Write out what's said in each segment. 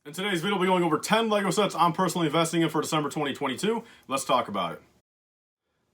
In today's video, we'll be going over 10 LEGO sets I'm personally investing in for December 2022. Let's talk about it.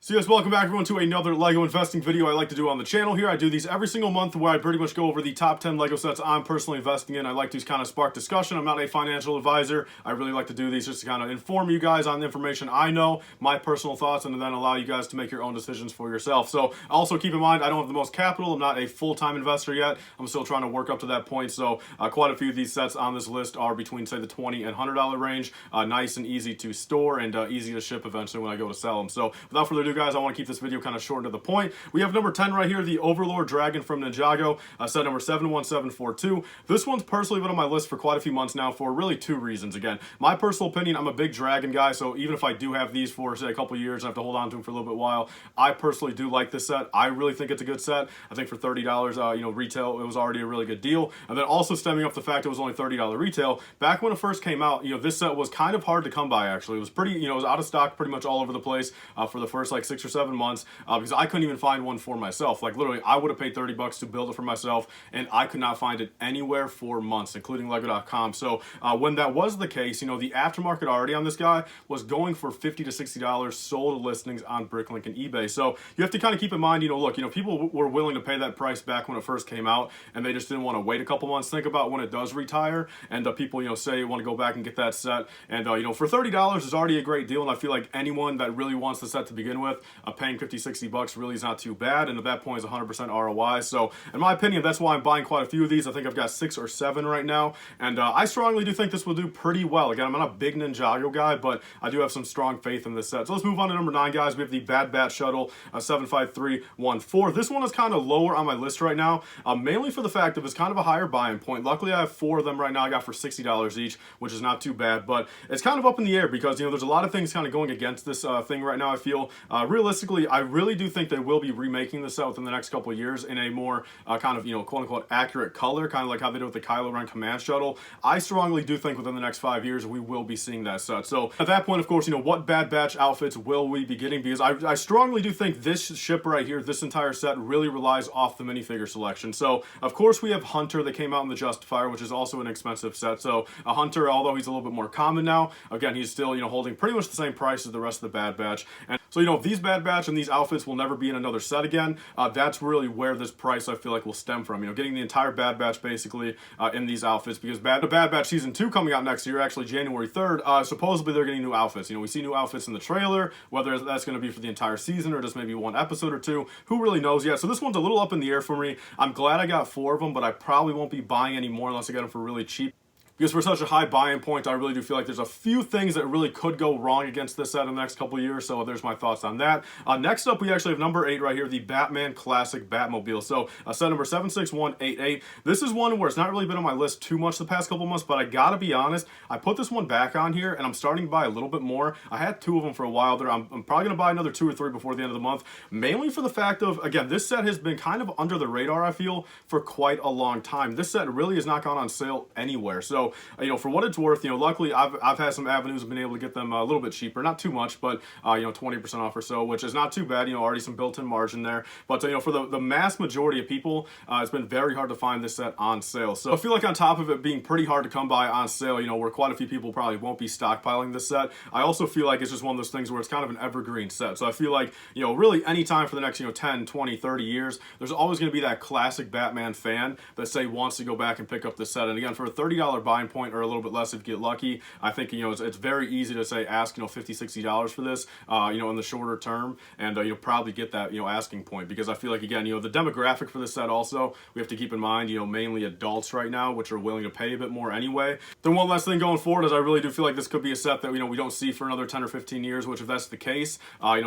So yes, welcome back everyone to another LEGO investing video I like to do on the channel here. I do these every single month where I pretty much go over the top 10 LEGO sets I'm personally investing in. I like to kind of spark discussion. I'm not a financial advisor. I really like to do these just to kind of inform you guys on the information I know, my personal thoughts, and then allow you guys to make your own decisions for yourself. So also keep in mind, I don't have the most capital. I'm not a full-time investor yet. I'm still trying to work up to that point. So quite a few of these sets on this list are between, say, the $20 and $100 range. Nice and easy to store and easy to ship eventually when I go to sell them. So without further ado, guys, I want to keep this video kind of short and to the point. We have number 10 right here, the Overlord Dragon from Ninjago, set number 71742. This one's personally been on my list for quite a few months now for really two reasons. Again, my personal opinion, I'm a big dragon guy, so even if I do have these for, say, a couple years and I have to hold on to them for a little bit while, I personally do like this set. I really think it's a good set. I think for $30, retail, it was already a really good deal. And then also stemming up the fact it was only $30 retail, back when it first came out, this set was kind of hard to come by, actually. It was pretty, it was out of stock pretty much all over the place for the first like 6 or 7 months. Because I couldn't even find one for myself. Like literally, I would have paid $30 to build it for myself, and I could not find it anywhere for months, including Lego.com. So when that was the case, the aftermarket already on this guy was going for $50 to $60 sold listings on Bricklink and eBay. So you have to kind of keep in mind, look, people were willing to pay that price back when it first came out, and they just didn't want to wait a couple months. Think about when it does retire, and people, say want to go back and get that set, and for $30 is already a great deal, and I feel like anyone that really wants the set to begin with, paying $50, $60 really is not too bad, and at that point is 100% ROI. So in my opinion, that's why I'm buying quite a few of these. I think I've got 6 or 7 right now, and I strongly do think this will do pretty well. Again, I'm not a big Ninjago guy, but I do have some strong faith in this set. So let's move on to number 9, guys. We have the Bad Batch Shuttle 75314. This one is kind of lower on my list right now, mainly for the fact that it's kind of a higher buying point. Luckily, I have 4 of them right now. I got for $60 each, which is not too bad, but it's kind of up in the air because, there's a lot of things kind of going against this thing right now, I feel. Realistically, I really do think they will be remaking this set within the next couple of years in a more kind of, quote-unquote accurate color, kind of like how they do with the Kylo Ren Command Shuttle. I strongly do think within the next 5 years we will be seeing that set. So at that point, of course, what Bad Batch outfits will we be getting? Because I strongly do think this ship right here, this entire set, really relies off the minifigure selection. So, of course, we have Hunter that came out in the Justifier, which is also an expensive set. So a Hunter, although he's a little bit more common now, again, he's still, holding pretty much the same price as the rest of the Bad Batch. And so, if these Bad Batch and these outfits will never be in another set again, that's really where this price I feel like will stem from. Getting the entire Bad Batch basically in these outfits, because the Bad Batch Season 2 coming out next year, actually January 3rd, supposedly they're getting new outfits. We see new outfits in the trailer, whether that's going to be for the entire season or just maybe one episode or two. Who really knows yet? So this one's a little up in the air for me. I'm glad I got 4 of them, but I probably won't be buying any more unless I get them for really cheap. Because for such a high buy-in point, I really do feel like there's a few things that really could go wrong against this set in the next couple of years. So there's my thoughts on that. Next up, we actually have number 8 right here, the Batman Classic Batmobile. So set number 76188. This is one where it's not really been on my list too much the past couple months, but I gotta be honest, I put this one back on here, and I'm starting to buy a little bit more. I had 2 of them for a while there. I'm probably gonna buy another 2 or 3 before the end of the month, mainly for the fact of, again, this set has been kind of under the radar, I feel, for quite a long time. This set really has not gone on sale anywhere. So, for what it's worth, luckily I've had some avenues of being able to get them a little bit cheaper, not too much, but 20% off or so, which is not too bad. Already some built-in margin there. But for the mass majority of people, it's been very hard to find this set on sale. So I feel like on top of it being pretty hard to come by on sale, where quite a few people probably won't be stockpiling this set, I also feel like it's just one of those things where it's kind of an evergreen set. So I feel like really any time for the next 10, 20, 30 years, there's always going to be that classic Batman fan that say wants to go back and pick up this set. And again, for a $30 buying point, or a little bit less if you get lucky, I think it's very easy to say ask $50, $60 for this in the shorter term, and you'll probably get that asking point, because I feel like, again, the demographic for this set also we have to keep in mind, mainly adults right now, which are willing to pay a bit more anyway. Then one last thing going forward is I really do feel like this could be a set that we don't see for another 10 or 15 years, which if that's the case,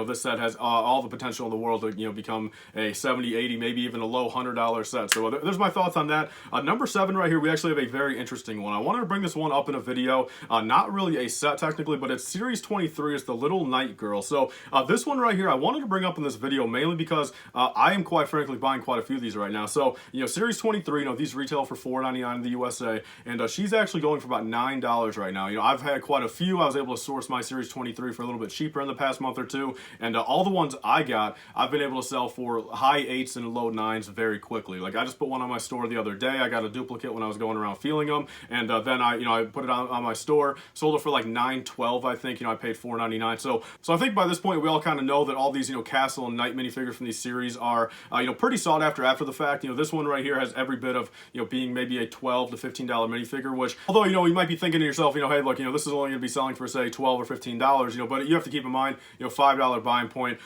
this set has all the potential in the world to become a 70, 80, maybe even a low $100 set. So there's my thoughts on that. Number 7 right here, we actually have a very interesting one. I wanted to bring this one up in a video, not really a set technically, but it's Series 23. It's the Little Night Girl. So this one right here I wanted to bring up in this video mainly because I am quite frankly buying quite a few of these right now. So Series 23, these retail for $4.99 in the USA, and she's actually going for about $9 right now. I've had quite a few. I was able to source my Series 23 for a little bit cheaper in the past month or two, and all the ones I got, I've been able to sell for high 8s and low 9s very quickly. Like I just put one on my store the other day. I got a duplicate when I was going around feeling them, and then I put it on my store, sold it for like $9.12, I think. I paid $4.99. So I think by this point we all kind of know that all these Castle and Knight minifigures from these series are pretty sought after the fact. This one right here has every bit of being maybe a $12 to $15 minifigure, which although you might be thinking to yourself, hey, look, this is only going to be selling for say $12 or $15, but you have to keep in mind, $5 buying point,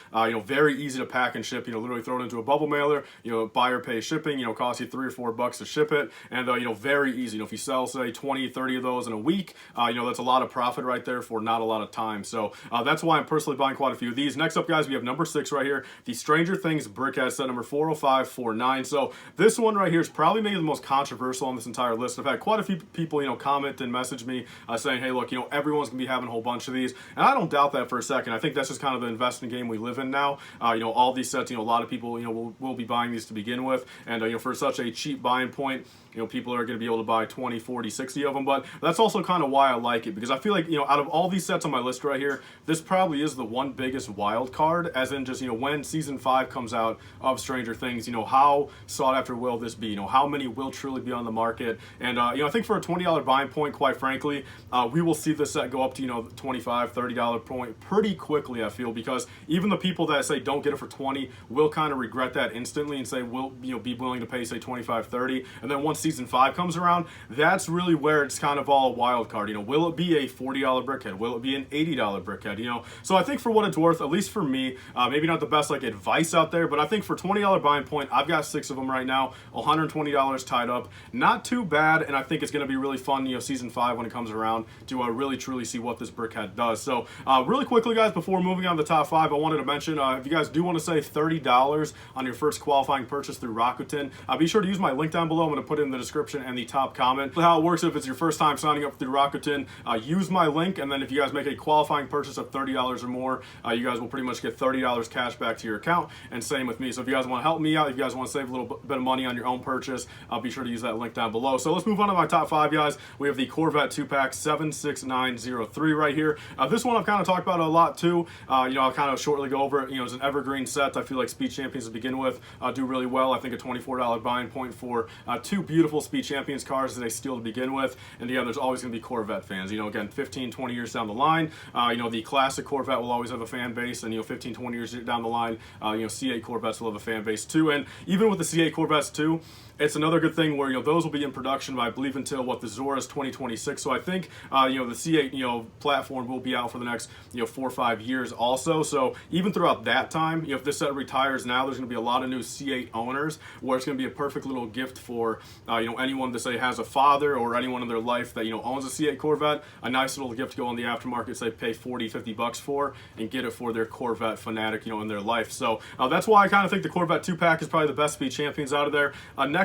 very easy to pack and ship. Literally throw it into a bubble mailer. Buyer pays shipping. Costs you $3 or $4 to ship it, and very easy. If you sell say 20, 30 of those in a week, that's a lot of profit right there for not a lot of time. So that's why I'm personally buying quite a few of these. Next up, guys, we have number 6 right here, the Stranger Things Brickhead set number 40549. So this one right here is probably maybe the most controversial on this entire list. I've had quite a few people comment and message me saying, hey, look, everyone's gonna be having a whole bunch of these, and I don't doubt that for a second. I think that's just kind of the investing game we live in now. All these sets, a lot of people will be buying these to begin with, and for such a cheap buying point, people are going to be able to buy 20, 40, 60 of them. But that's also kind of why I like it, because I feel like, out of all these sets on my list right here, this probably is the one biggest wild card, as in just, when season 5 comes out of Stranger Things, how sought after will this be? How many will truly be on the market? And, I think for a $20 buying point, quite frankly, we will see this set go up to, $25, $30 point pretty quickly, I feel, because even the people that say don't get it for 20 will kind of regret that instantly and say we'll, be willing to pay, say, 25, 30. And then once season 5 comes around, that's really where it's kind of all a wild card. Will it be a $40 brickhead? Will it be an $80 brickhead? So I think for what it's worth, at least for me, maybe not the best like advice out there, but I think for $20 buying point, I've got 6 of them right now, $120 tied up. Not too bad, and I think it's going to be really fun, season 5 when it comes around to really truly see what this brickhead does. So really quickly, guys, before moving on to the top 5, I wanted to mention, if you guys do want to save $30 on your first qualifying purchase through Rakuten, be sure to use my link down below. I'm going to put it in the description and the top comment. How it works, if it's your first time signing up through Rakuten, use my link, and then if you guys make a qualifying purchase of $30 or more, you guys will pretty much get $30 cash back to your account, and same with me. So if you guys want to help me out, if you guys want to save a little bit of money on your own purchase, be sure to use that link down below. So let's move on to my top 5, guys. We have the Corvette 2-pack 76903 right here. This one I've kind of talked about a lot too. I'll kind of shortly go over it. It's an evergreen set. I feel like Speed Champions to begin with do really well. I think a $24 buying point for 2 beautiful Speed Champions cars that they steal to begin with. And again, there's always going to be Corvette fans. Again, 15, 20 years down the line, the classic Corvette will always have a fan base, and 15, 20 years down the line, C8 Corvettes will have a fan base too. And even with the C8 Corvettes too, it's another good thing where those will be in production, I believe, until the Zora's 2026. So I think the C8 platform will be out for the next 4 or 5 years also. So even throughout that time, if this set retires now, there's going to be a lot of new C8 owners, where it's going to be a perfect little gift for anyone that say has a father or anyone in their life that owns a C8 Corvette. A nice little gift to go on the aftermarket, say pay 40, 50 bucks for, and get it for their Corvette fanatic in their life. So that's why I kind of think the Corvette 2-pack is probably the best Speed Champions out of there.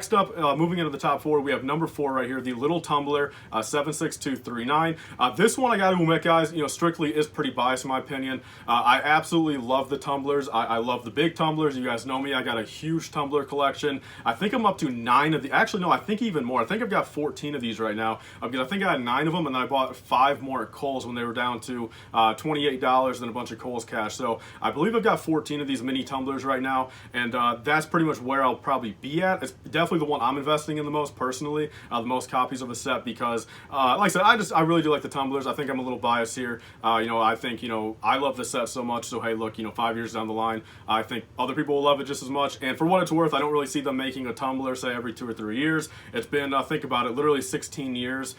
Next up, moving into the top 4, we have number 4 right here, the Little Tumbler 76239. This one, I got to admit, guys, strictly is pretty biased in my opinion. I absolutely love the tumblers. I love the big tumblers. You guys know me. I got a huge tumbler collection. I think I'm up to 9 of the. Actually, no, I think even more. I think I've got 14 of these right now, because I think I had 9 of them, and then I bought 5 more at Kohl's when they were down to $28 and a bunch of Kohl's cash. So I believe I've got 14 of these mini tumblers right now, and that's pretty much where I'll probably be at. It's definitely the one I'm investing in the most personally, the most copies of the set, because like I said, I really do like the tumblers. I think I'm a little biased here. I think I love the set so much, so hey, look, 5 years down the line, I think other people will love it just as much. And for what it's worth, I don't really see them making a tumbler say every 2 or 3 years. It's been, think about it, literally 16 years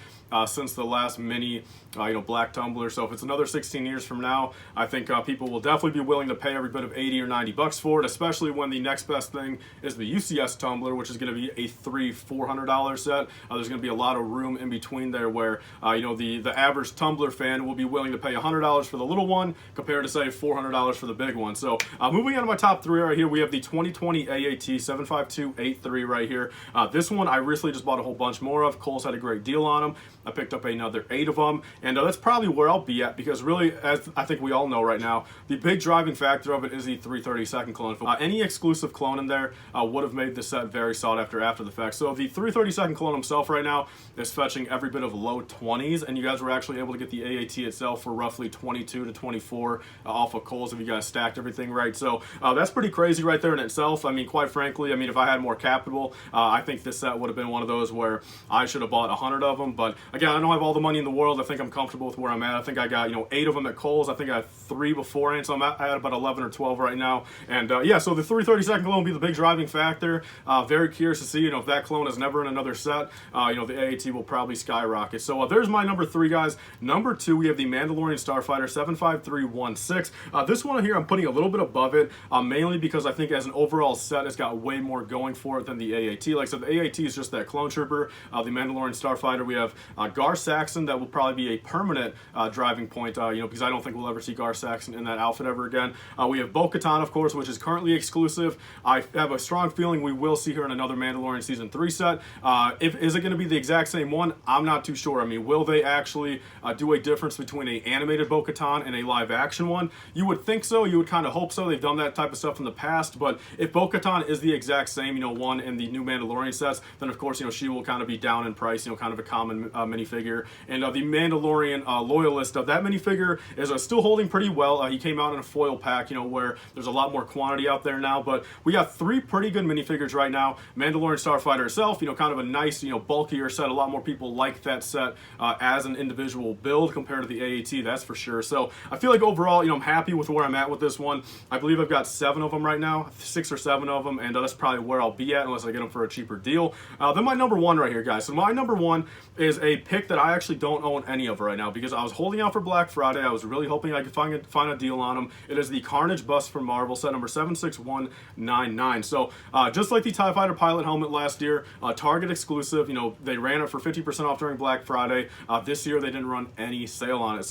since the last mini black tumbler. So if it's another 16 years from now, I think people will definitely be willing to pay every bit of 80 or 90 bucks for it, especially when the next best thing is the UCS tumbler, which is going to be a $300-400 set. There's going to be a lot of room in between there where the average tumbler fan will be willing to pay $100 for the little one compared to say $400 for the big one. So moving on to my top 3 right here, we have the 2020 AAT 75283 right here. This one I recently just bought a whole bunch more of. Kohl's had a great deal on them. I picked up another 8 of them, and that's probably where I'll be at, because really, as I think we all know right now, the big driving factor of it is the 332nd clone. Any exclusive clone in there would have made the set very sought after the fact. So the 332nd clone himself right now is fetching every bit of low 20s, and you guys were actually able to get the AAT itself for roughly 22 to 24 off of Kohl's if you guys stacked everything right. So that's pretty crazy right there in itself. I mean, quite frankly, if I had more capital, I think this set would have been one of those where I should have bought 100 of them, but again, I don't have all the money in the world. I think I'm comfortable with where I'm at. I think I got, 8 of them at Kohl's. I think I had 3 beforehand, so I'm at about 11 or 12 right now. And yeah, so the 332nd clone will be the big driving factor. Very curious to see, if that clone is never in another set, the AAT will probably skyrocket. So there's my number 3, guys. Number 2, we have the Mandalorian Starfighter 75316. This one here I'm putting a little bit above it, mainly because I think as an overall set, it's got way more going for it than the AAT. Like I said, the AAT is just that clone trooper. The Mandalorian Starfighter, we have Gar Saxon. That will probably be a permanent driving point, because I don't think we'll ever see Gar Saxon in that outfit ever again. We have Bo-Katan, of course, which is currently exclusive. I have a strong feeling we will see her in another Mandalorian Season 3 set. Is it going to be the exact same one? I'm not too sure. I mean, will they actually do a difference between an animated Bo-Katan and a live action one? You would think so. You would kind of hope so. They've done that type of stuff in the past. But if Bo-Katan is the exact same, one in the new Mandalorian sets, then of course, she will kind of be down in price, kind of a common minifigure. And the Mandalorian Loyalist, that minifigure is still holding pretty well. He came out in a foil pack, where there's a lot more quantity out there now. But we got 3 pretty good minifigures right now. Mandalorian Starfighter herself, kind of a nice, bulkier set. A lot more people like that set as an individual build compared to the AAT, that's for sure. So I feel like overall, I'm happy with where I'm at with this one. I believe I've got 7 of them right now, 6 or 7 of them, and that's probably where I'll be at unless I get them for a cheaper deal. Then my number 1 right here, guys. So my number 1 is a pick that I actually don't own any of right now because I was holding out for Black Friday. I was really hoping I could find a deal on them. It is the Carnage Bust from Marvel, set number 76199. So just like the TIE Fighter pilot helmet last year, Target exclusive, they ran it for 50% off during Black Friday. This year they didn't run any sale on it.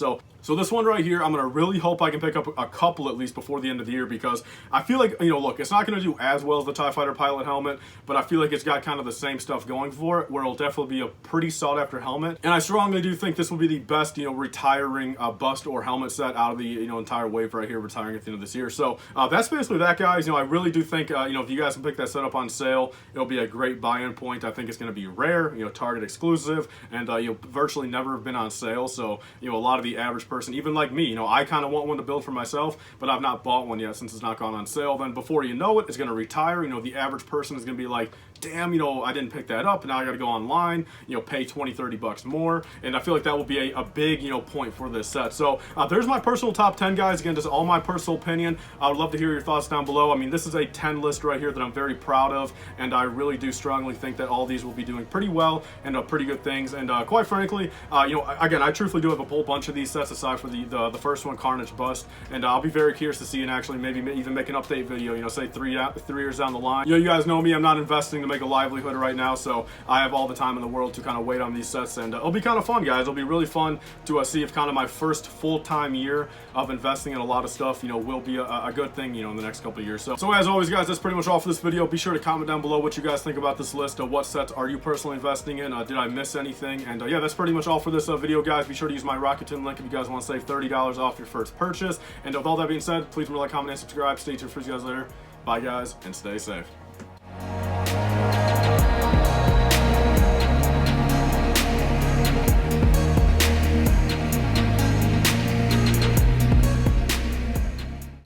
So this one right here, I'm going to really hope I can pick up a couple at least before the end of the year because I feel like, look, it's not going to do as well as the TIE Fighter pilot helmet, but I feel like it's got kind of the same stuff going for it where it'll definitely be a pretty sought after helmet. And I strongly do think this will be the best, retiring bust or helmet set out of the, entire wave right here, retiring at the end of this year. So that's basically that, guys. I really do think, if you guys can pick that set up on sale, it'll be a great buy-in point. I think it's going to be rare, Target exclusive, and virtually never have been on sale. So, a lot of the average person, even like me, I kind of want one to build for myself, but I've not bought one yet since it's not gone on sale. Then before you know it, it's going to retire. The average person is going to be like, damn, I didn't pick that up, and now I got to go online, pay 20, 30 bucks more, and I feel like that will be a big, point for this set. So there's my personal top 10, guys. Again, just all my personal opinion. I would love to hear your thoughts down below. I mean, this is a 10 list right here that I'm very proud of, and I really do strongly think that all these will be doing pretty well and pretty good things. And quite frankly, again, I truthfully do have a whole bunch of these sets aside for the first one, Carnage Bust, and I'll be very curious to see and actually maybe even make an update video, say 3 years down the line. You guys know me, I'm not investing to make a livelihood right now, so I have all the time in the world to kind of wait on these sets, and it'll be kind of fun, guys. It'll be really fun to see if kind of my first full-time year of investing in a lot of stuff, will be a good thing, in the next couple of years. So as always, guys, that's pretty much all for this video. Be sure to comment down below what you guys think about this list. What sets are you personally investing in? Did I miss anything? And yeah, that's pretty much all for this video, guys. Be sure to use my Rakuten link if you guys want to save $30 off your first purchase. And with all that being said, please remember to like, comment, and subscribe. Stay tuned for you guys later. Bye, guys, and stay safe.